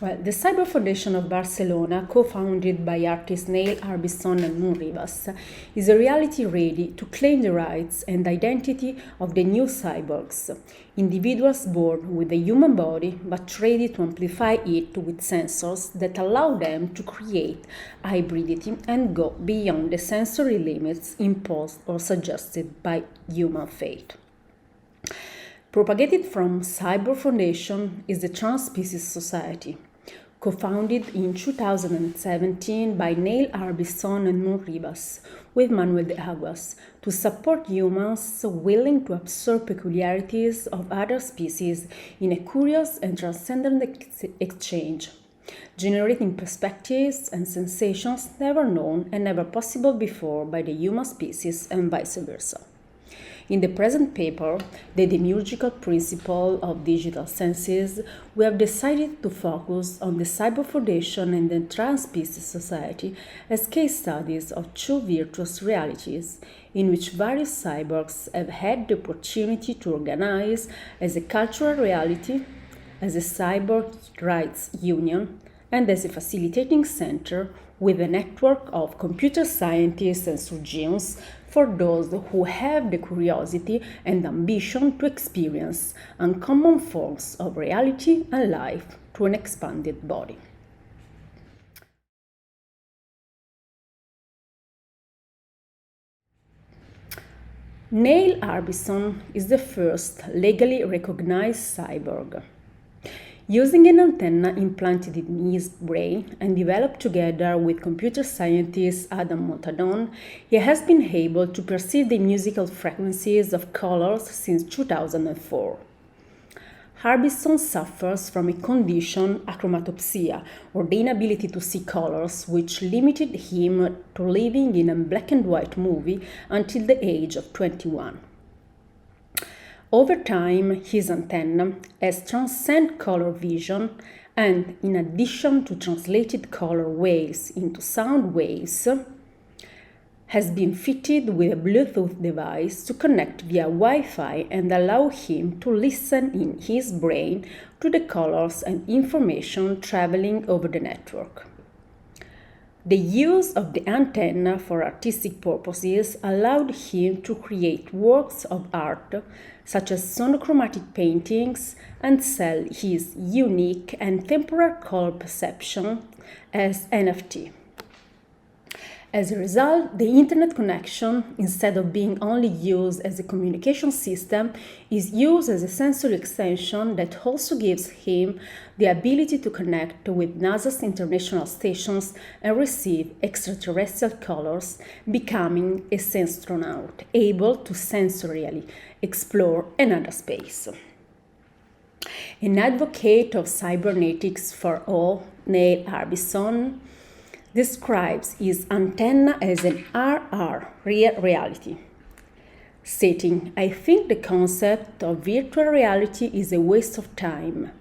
Well, the Cyber Foundation of Barcelona, co-founded by artists Neil Harbisson and Moon Ribas, is a reality ready to claim the rights and identity of the new cyborgs, individuals born with a human body but ready to amplify it with sensors that allow them to create hybridity and go beyond the sensory limits imposed or suggested by human fate. Propagated from Cyber Foundation is the Transpecies Society, co-founded in 2017 by Neil Harbisson and Moon Ribas with Manuel de Aguas to support humans willing to absorb peculiarities of other species in a curious and transcendent exchange, generating perspectives and sensations never known and never possible before by the human species and vice versa. In the present paper, The Demiurgical Principle of Digital Senses, we have decided to focus on the Cyber Foundation and the Transpecies Society as case studies of two virtuous realities, in which various cyborgs have had the opportunity to organize as a cultural reality, as a cyborg rights union, and as a facilitating center with a network of computer scientists and surgeons for those who have the curiosity and ambition to experience uncommon forms of reality and life through an expanded body. Neil Harbisson is the first legally recognized cyborg. Using an antenna implanted in his brain and developed together with computer scientist Adam Montadon, he has been able to perceive the musical frequencies of colors since 2004. Harbisson suffers from a condition, achromatopsia, or the inability to see colors, which limited him to living in a black and white movie until the age of 21. Over time, his antenna has transcended color vision and, in addition to translated color waves into sound waves, has been fitted with a Bluetooth device to connect via Wi-Fi and allow him to listen in his brain to the colors and information traveling over the network. The use of the antenna for artistic purposes allowed him to create works of art such as sonochromatic paintings and sell his unique and temporal color perception as NFT. As a result, the internet connection, instead of being only used as a communication system, is used as a sensory extension that also gives him the ability to connect with NASA's international stations and receive extraterrestrial colors, becoming a senstronaut, able to sensorially explore another space. An advocate of cybernetics for all, Neil Harbisson, describes his antenna as an RR, real reality, stating, "I think the concept of virtual reality is a waste of time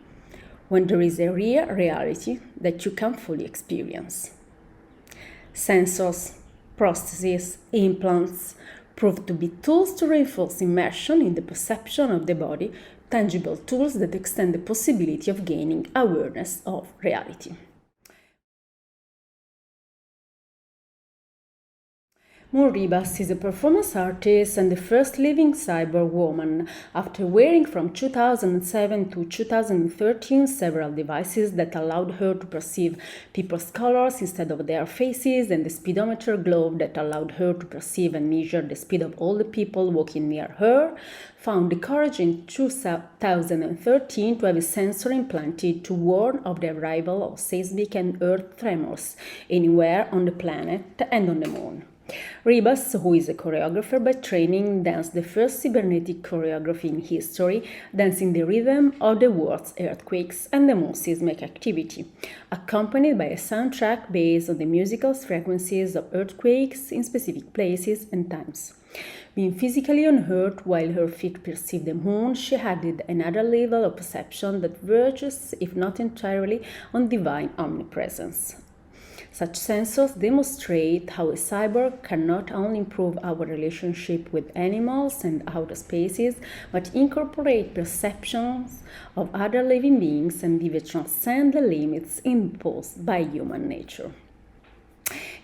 when there is a real reality that you can fully experience." Sensors, prostheses, implants prove to be tools to reinforce immersion in the perception of the body, tangible tools that extend the possibility of gaining awareness of reality. Moon Ribas is a performance artist and the first living cyber woman, after wearing from 2007 to 2013 several devices that allowed her to perceive people's colors instead of their faces, and the speedometer globe that allowed her to perceive and measure the speed of all the people walking near her, found the courage in 2013 to have a sensor implanted to warn of the arrival of seismic and earth tremors anywhere on the planet and on the moon. Ribas, who is a choreographer by training, danced the first cybernetic choreography in history, dancing the rhythm of the world's earthquakes and the moon's seismic activity, accompanied by a soundtrack based on the musical frequencies of earthquakes in specific places and times. Being physically on Earth while her feet perceived the moon, she added another level of perception that verges, if not entirely, on divine omnipresence. Such sensors demonstrate how a cyborg can not only improve our relationship with animals and outer species, but incorporate perceptions of other living beings and even transcend the limits imposed by human nature.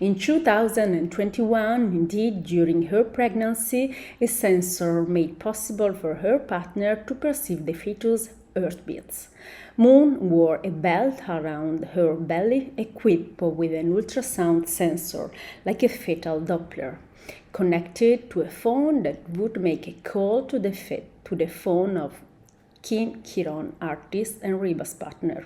In 2021, indeed, during her pregnancy, a sensor made possible for her partner to perceive the fetus' heartbeats. Moon wore a belt around her belly equipped with an ultrasound sensor, like a fetal Doppler, connected to a phone that would make a call to the phone of Kim Kiron, artist and Reba's partner.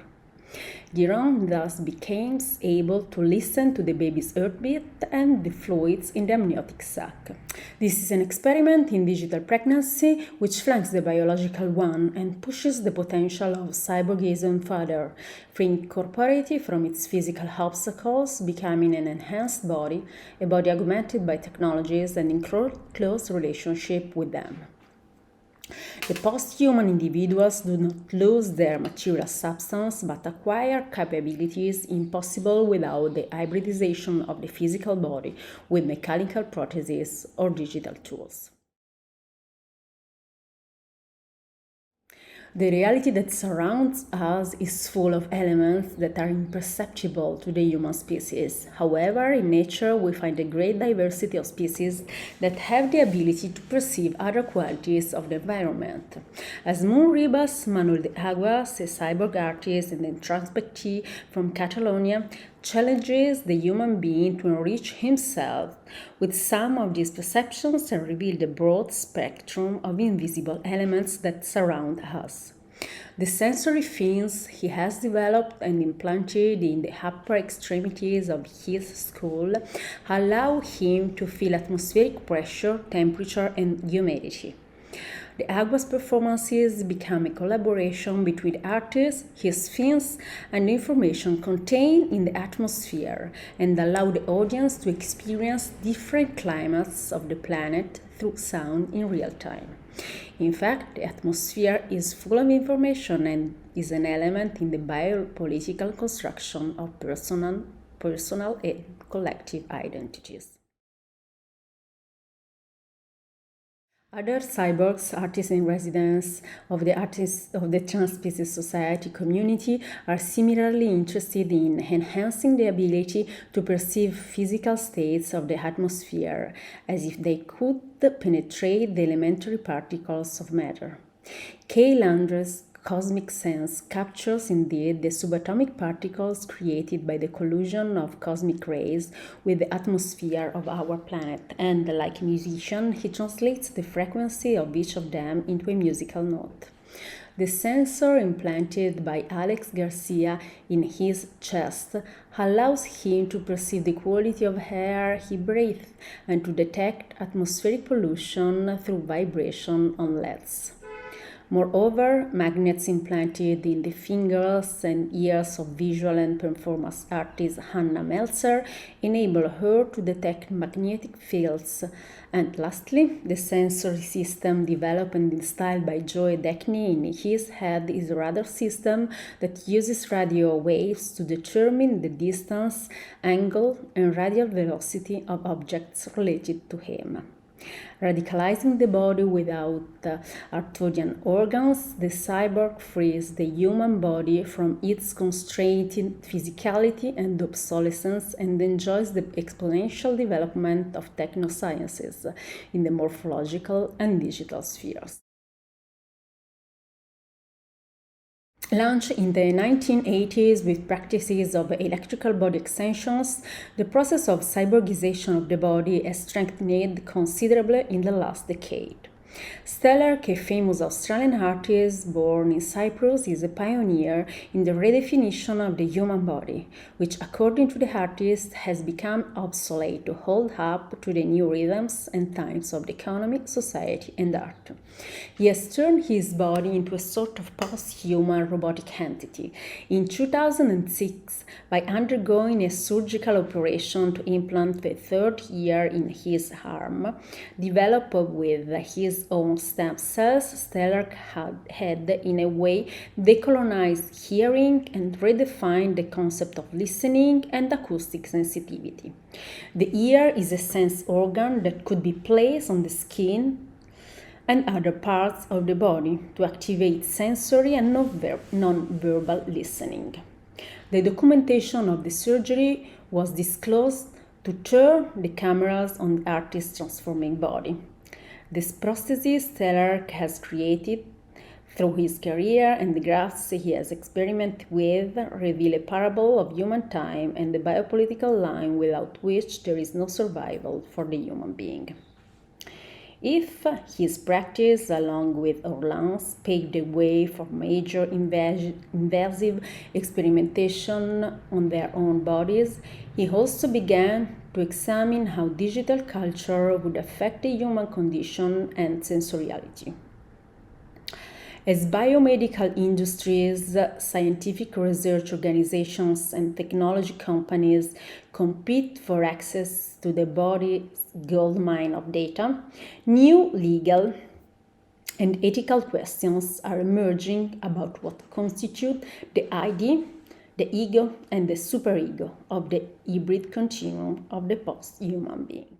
Giron thus became able to listen to the baby's heartbeat and the fluids in the amniotic sac. This is an experiment in digital pregnancy which flanks the biological one and pushes the potential of cyborgism further, freeing corporality from its physical obstacles, becoming an enhanced body, a body augmented by technologies and in close relationship with them. The posthuman individuals do not lose their material substance but acquire capabilities impossible without the hybridization of the physical body with mechanical prostheses or digital tools. The reality that surrounds us is full of elements that are imperceptible to the human species. However, in nature we find a great diversity of species that have the ability to perceive other qualities of the environment. As Moon Ribas, Manuel de Aguas, a cyborg artist and Transpecies from Catalonia, challenges the human being to enrich himself with some of these perceptions and reveal the broad spectrum of invisible elements that surround us. The sensory fins he has developed and implanted in the upper extremities of his skull allow him to feel atmospheric pressure, temperature, and humidity. The Aguas performances become a collaboration between artists, his fins, and the information contained in the atmosphere, and allow the audience to experience different climates of the planet through sound in real time. In fact, the atmosphere is full of information and is an element in the biopolitical construction of personal and collective identities. Other cyborgs, artists in residence of the Transpecies Society community, are similarly interested in enhancing the ability to perceive physical states of the atmosphere as if they could penetrate the elementary particles of matter. Kay Landry's cosmic sense captures indeed the subatomic particles created by the collision of cosmic rays with the atmosphere of our planet, and like a musician, he translates the frequency of each of them into a musical note. The sensor implanted by Alex Garcia in his chest allows him to perceive the quality of air he breathes and to detect atmospheric pollution through vibration on LEDs. Moreover, magnets implanted in the fingers and ears of visual and performance artist Hannah Meltzer enable her to detect magnetic fields. And lastly, the sensory system developed and installed by Joe Deckney in his head is a radar system that uses radio waves to determine the distance, angle, and radial velocity of objects related to him. Radicalizing the body without Arcturian organs, the cyborg frees the human body from its constrained physicality and obsolescence and enjoys the exponential development of technosciences in the morphological and digital spheres. Launched in the 1980s with practices of electrical body extensions, the process of cyborgization of the body has strengthened considerably in the last decade. Stellar, a famous Australian artist born in Cyprus, is a pioneer in the redefinition of the human body, which, according to the artist, has become obsolete to hold up to the new rhythms and times of the economy, society, and art. He has turned his body into a sort of post-human robotic entity. In 2006, by undergoing a surgical operation to implant the third ear in his arm, developed with his his own stem cells, Stelarc had in a way decolonized hearing and redefined the concept of listening and acoustic sensitivity. The ear is a sense organ that could be placed on the skin and other parts of the body to activate sensory and non-verbal listening. The documentation of the surgery was disclosed to turn the cameras on the artist's transforming body. This prosthesis Stelarc has created through his career and the grafts he has experimented with reveal a parable of human time and the biopolitical line without which there is no survival for the human being. If his practice, along with Orland's, paved the way for major invasive experimentation on their own bodies, he also began to examine how digital culture would affect the human condition and sensoriality. As biomedical industries, scientific research organizations, and technology companies compete for access to the body's goldmine of data, new legal and ethical questions are emerging about what constitute the ID, the ego, and the superego of the hybrid continuum of the post-human being.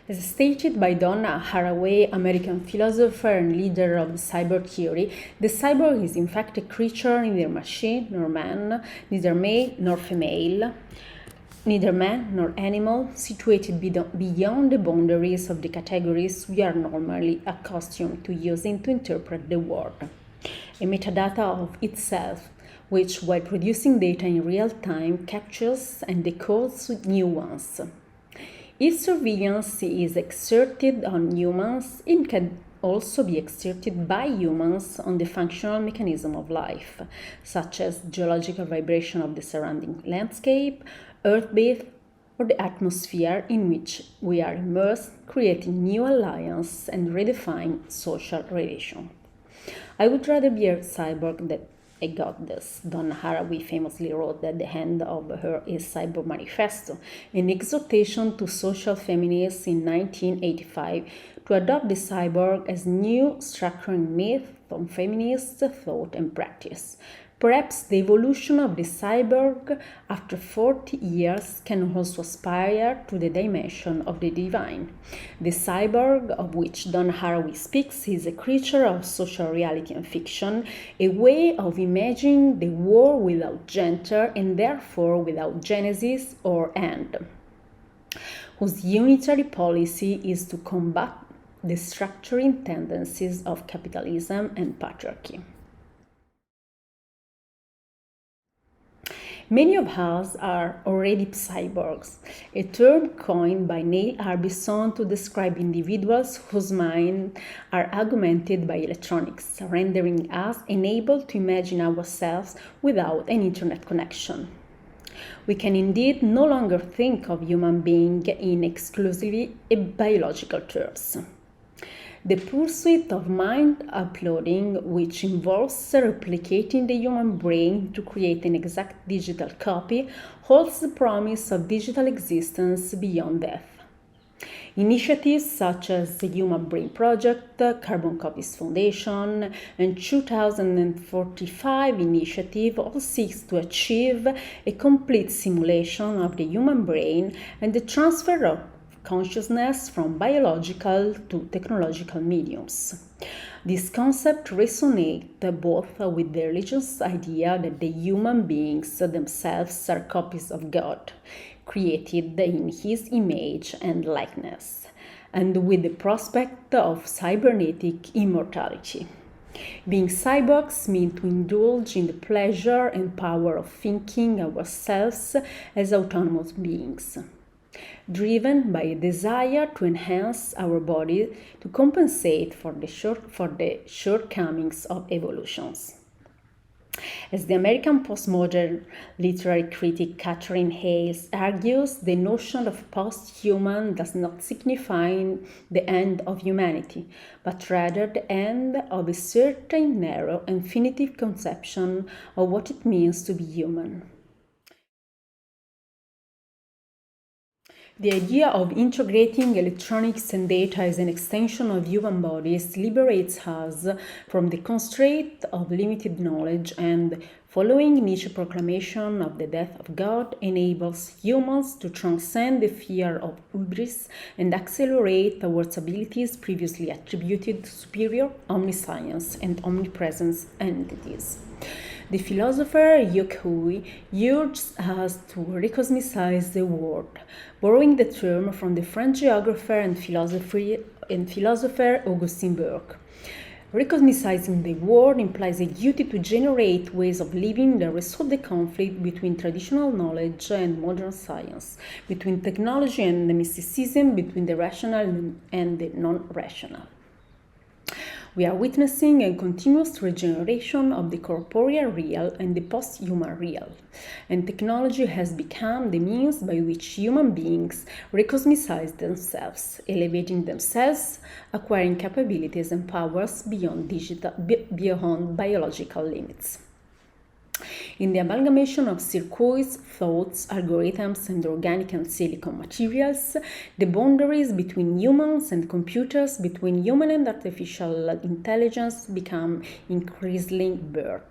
As stated by Donna Haraway, American philosopher and leader of the cyborg theory, the cyborg is in fact a creature neither machine nor man, neither male nor female, neither man nor animal, situated beyond the boundaries of the categories we are normally accustomed to using to interpret the world. A metadata of itself, which, while producing data in real time, captures and decodes new ones. If surveillance is exerted on humans, it can also be exerted by humans on the functional mechanism of life, such as geological vibration of the surrounding landscape, earthbeat, or the atmosphere in which we are immersed, creating new alliances and redefine social relations. I would rather be a cyborg than a goddess. Donna Haraway famously wrote at the end of her Cyborg Manifesto, an exhortation to social feminists in 1985 to adopt the cyborg as new structuring myth on feminist thought and practice. Perhaps the evolution of the cyborg after 40 years can also aspire to the dimension of the divine. The cyborg, of which Donna Haraway speaks, is a creature of social reality and fiction, a way of imagining the world without gender and therefore without genesis or end, whose unitary policy is to combat the structuring tendencies of capitalism and patriarchy. Many of us are already cyborgs, a term coined by Neil Harbisson to describe individuals whose minds are augmented by electronics, rendering us enabled to imagine ourselves without an internet connection. We can indeed no longer think of human being in exclusively biological terms. The pursuit of mind uploading, which involves replicating the human brain to create an exact digital copy, holds the promise of digital existence beyond death. Initiatives such as the Human Brain Project, Carbon Copies Foundation, and 2045 initiative all seek to achieve a complete simulation of the human brain and the transfer of consciousness from biological to technological mediums. This concept resonates both with the religious idea that the human beings themselves are copies of God, created in His image and likeness, and with the prospect of cybernetic immortality. Being cyborgs means to indulge in the pleasure and power of thinking ourselves as autonomous beings, driven by a desire to enhance our body to compensate for the shortcomings of evolutions. As the American postmodern literary critic Katherine Hayles argues, the notion of post-human does not signify the end of humanity, but rather the end of a certain narrow and definitive conception of what it means to be human. The idea of integrating electronics and data as an extension of human bodies liberates us from the constraint of limited knowledge and, following Nietzsche's proclamation of the death of God, enables humans to transcend the fear of hubris and accelerate towards abilities previously attributed to superior omniscience and omnipresence entities. The philosopher Yuk Hui urges us to re-cosmicize the world, borrowing the term from the French geographer and philosopher Augustin Burke. Re-cosmicizing the world implies a duty to generate ways of living that resolve the conflict between traditional knowledge and modern science, between technology and the mysticism, between the rational and the non-rational. We are witnessing a continuous regeneration of the corporeal real and the posthuman real, and technology has become the means by which human beings re-cosmicize themselves, elevating themselves, acquiring capabilities and powers beyond biological limits. In the amalgamation of circuits, thoughts, algorithms, and organic and silicon materials, the boundaries between humans and computers, between human and artificial intelligence, become increasingly blurred.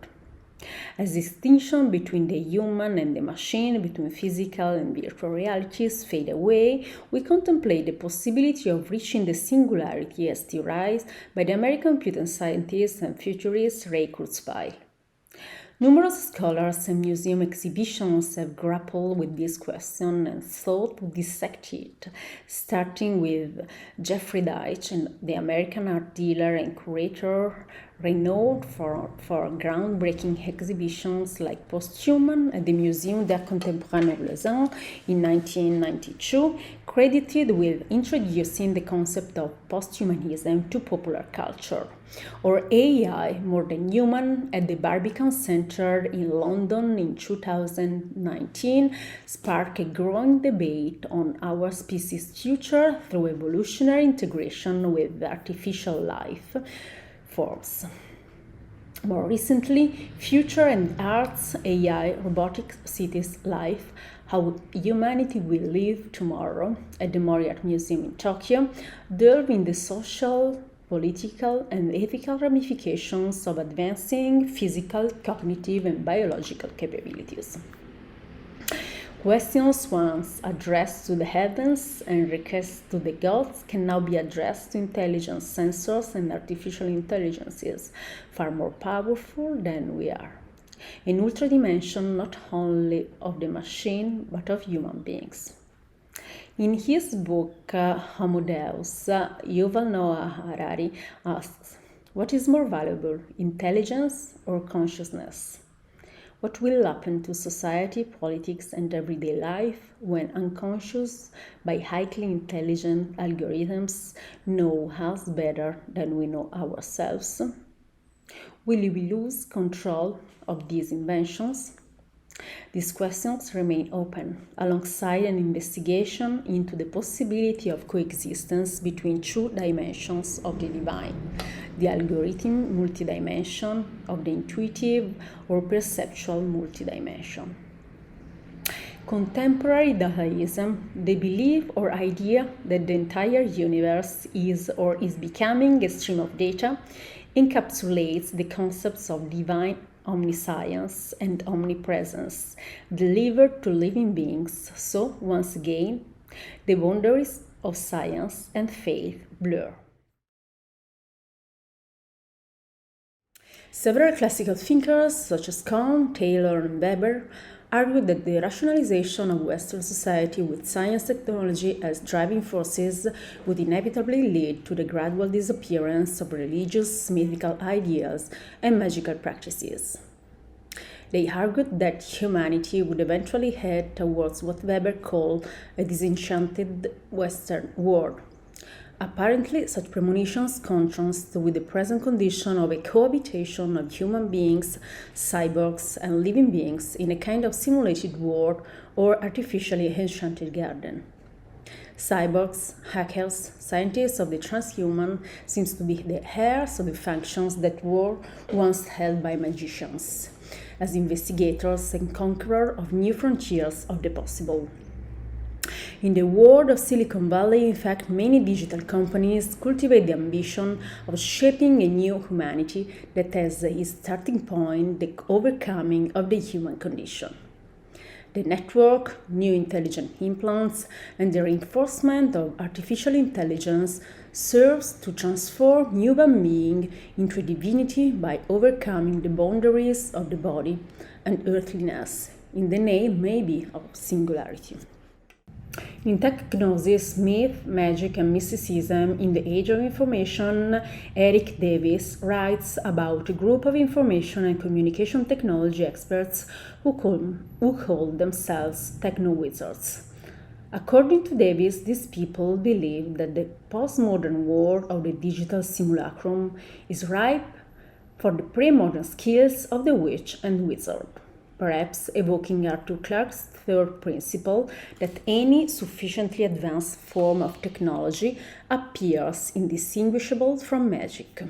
As distinction between the human and the machine, between physical and virtual realities fade away, we contemplate the possibility of reaching the singularity as theorized by the American computer scientist and futurist Ray Kurzweil. Numerous scholars and museum exhibitions have grappled with this question and sought to dissect it, starting with Jeffrey Deitch, the American art dealer and curator renowned for groundbreaking exhibitions like Posthuman at the Muséum d'Art Contemporain of Lausanne in 1992, credited with introducing the concept of posthumanism to popular culture, or AI More Than Human at the Barbican Centre in London in 2019 sparked a growing debate on our species' future through evolutionary integration with artificial life forms. More recently, Future and Arts, AI, Robotic Cities, Life, How Humanity Will Live Tomorrow at the Mori Art Museum in Tokyo delve in the social, political, and ethical ramifications of advancing physical, cognitive, and biological capabilities. Questions once addressed to the heavens and requests to the gods can now be addressed to intelligent sensors and artificial intelligences, far more powerful than we are. An ultra dimension not only of the machine, but of human beings. In his book, Homo Deus, Yuval Noah Harari asks, what is more valuable, intelligence or consciousness? What will happen to society, politics, and everyday life when unconscious but highly intelligent algorithms know us better than we know ourselves? Will we lose control of these inventions? These questions remain open, alongside an investigation into the possibility of coexistence between two dimensions of the divine, the algorithm multidimension of the intuitive or perceptual multidimension. Contemporary Dadaism, the belief or idea that the entire universe is or is becoming a stream of data, encapsulates the concepts of divine omniscience and omnipresence delivered to living beings, so once again, the boundaries of science and faith blur. Several classical thinkers, such as Kant, Taylor, and Weber, argued that the rationalization of Western society with science and technology as driving forces would inevitably lead to the gradual disappearance of religious, mythical ideas and magical practices. They argued that humanity would eventually head towards what Weber called a disenchanted Western world. Apparently, such premonitions contrast with the present condition of a cohabitation of human beings, cyborgs, and living beings in a kind of simulated world or artificially enchanted garden. Cyborgs, hackers, scientists of the transhuman seems to be the heirs of the functions that were once held by magicians, as investigators and conquerors of new frontiers of the possible. In the world of Silicon Valley, in fact, many digital companies cultivate the ambition of shaping a new humanity that has its starting point the overcoming of the human condition. The network, new intelligent implants, and the reinforcement of artificial intelligence serves to transform human being into a divinity by overcoming the boundaries of the body and earthliness, in the name maybe of singularity. In Techgnosis, Myth, Magic and Mysticism in the Age of Information, Eric Davis writes about a group of information and communication technology experts who call themselves techno-wizards. According to Davis, these people believe that the postmodern world of the digital simulacrum is ripe for the pre-modern skills of the witch and wizard, perhaps evoking Arthur Clarke's third principle that any sufficiently advanced form of technology appears indistinguishable from magic.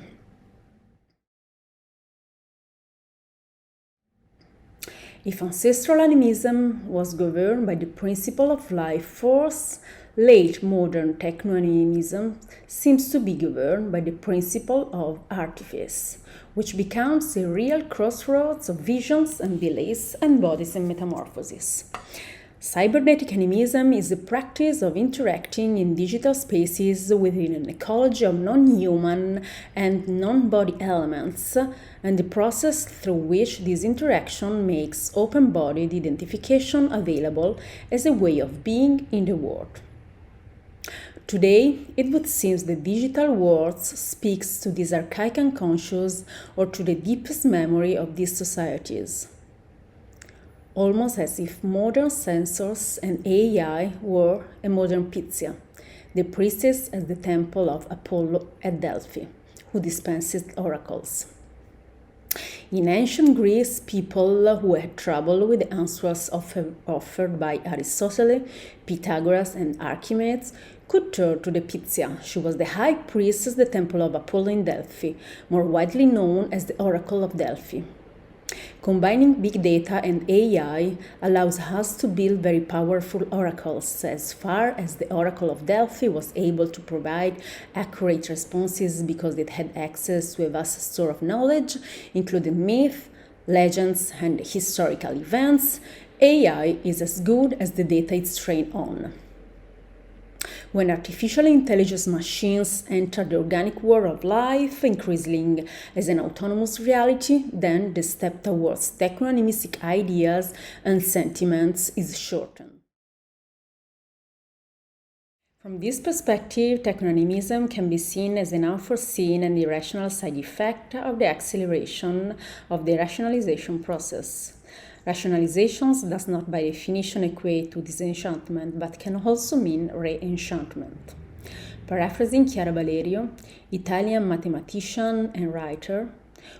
If ancestral animism was governed by the principle of life force, late modern techno-animism seems to be governed by the principle of artifice, which becomes a real crossroads of visions and beliefs and bodies in metamorphosis. Cybernetic animism is the practice of interacting in digital spaces within an ecology of non-human and non-body elements, and the process through which this interaction makes open-bodied identification available as a way of being in the world. Today, it would seem the digital world speaks to this archaic unconscious or to the deepest memory of these societies, almost as if modern sensors and AI were a modern Pythia, the priestess at the temple of Apollo at Delphi, who dispenses oracles. In ancient Greece, people who had trouble with the answers offered by Aristotle, Pythagoras, and Archimedes could turn to the Pythia. She was the high priestess at the temple of Apollo in Delphi, more widely known as the Oracle of Delphi. Combining big data and AI allows us to build very powerful oracles, as far as the Oracle of Delphi was able to provide accurate responses because it had access to a vast store of knowledge, including myth, legends, and historical events. AI is as good as the data it's trained on. When artificial intelligence machines enter the organic world of life, increasingly as an autonomous reality, then the step towards techno-animistic ideas and sentiments is shortened. From this perspective, techno-animism can be seen as an unforeseen and irrational side effect of the acceleration of the rationalization process. Rationalizations does not by definition equate to disenchantment, but can also mean re-enchantment. Paraphrasing Chiara Valerio, Italian mathematician and writer,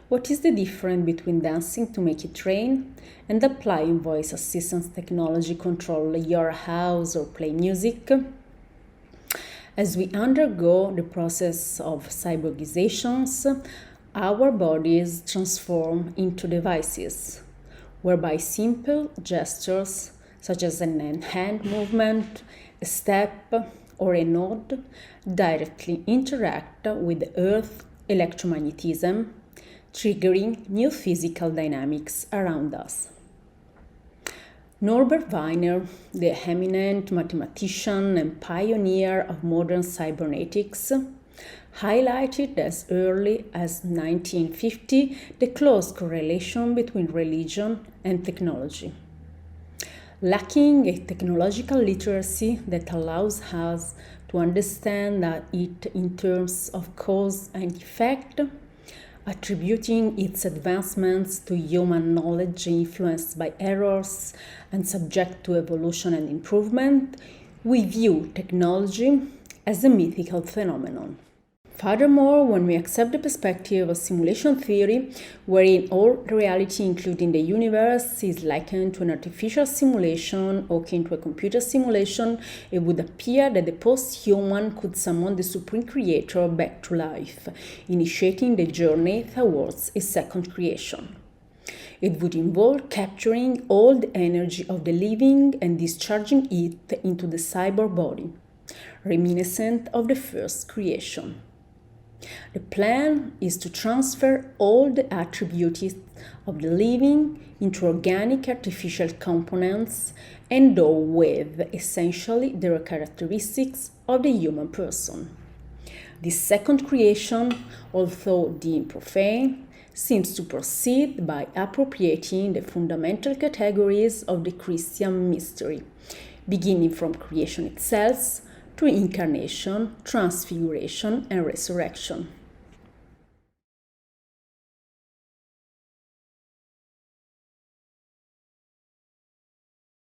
what is the difference between dancing to make it rain and applying voice assistance technology control your house or play music? As we undergo the process of cyborgizations, our bodies transform into devices, whereby simple gestures, such as an hand movement, a step, or a nod, directly interact with the Earth's electromagnetism, triggering new physical dynamics around us. Norbert Wiener, the eminent mathematician and pioneer of modern cybernetics, highlighted as early as 1950 the close correlation between religion and technology. Lacking a technological literacy that allows us to understand it in terms of cause and effect, attributing its advancements to human knowledge influenced by errors and subject to evolution and improvement, we view technology as a mythical phenomenon. Furthermore, when we accept the perspective of simulation theory, wherein all reality, including the universe, is likened to an artificial simulation akin to a computer simulation, it would appear that the posthuman could summon the supreme creator back to life, initiating the journey towards a second creation. It would involve capturing all the energy of the living and discharging it into the cyborg body, reminiscent of the first creation. The plan is to transfer all the attributes of the living into organic artificial components endowed with essentially the characteristics of the human person. This second creation, although deemed profane, seems to proceed by appropriating the fundamental categories of the Christian mystery, beginning from creation itself to incarnation, transfiguration, and resurrection.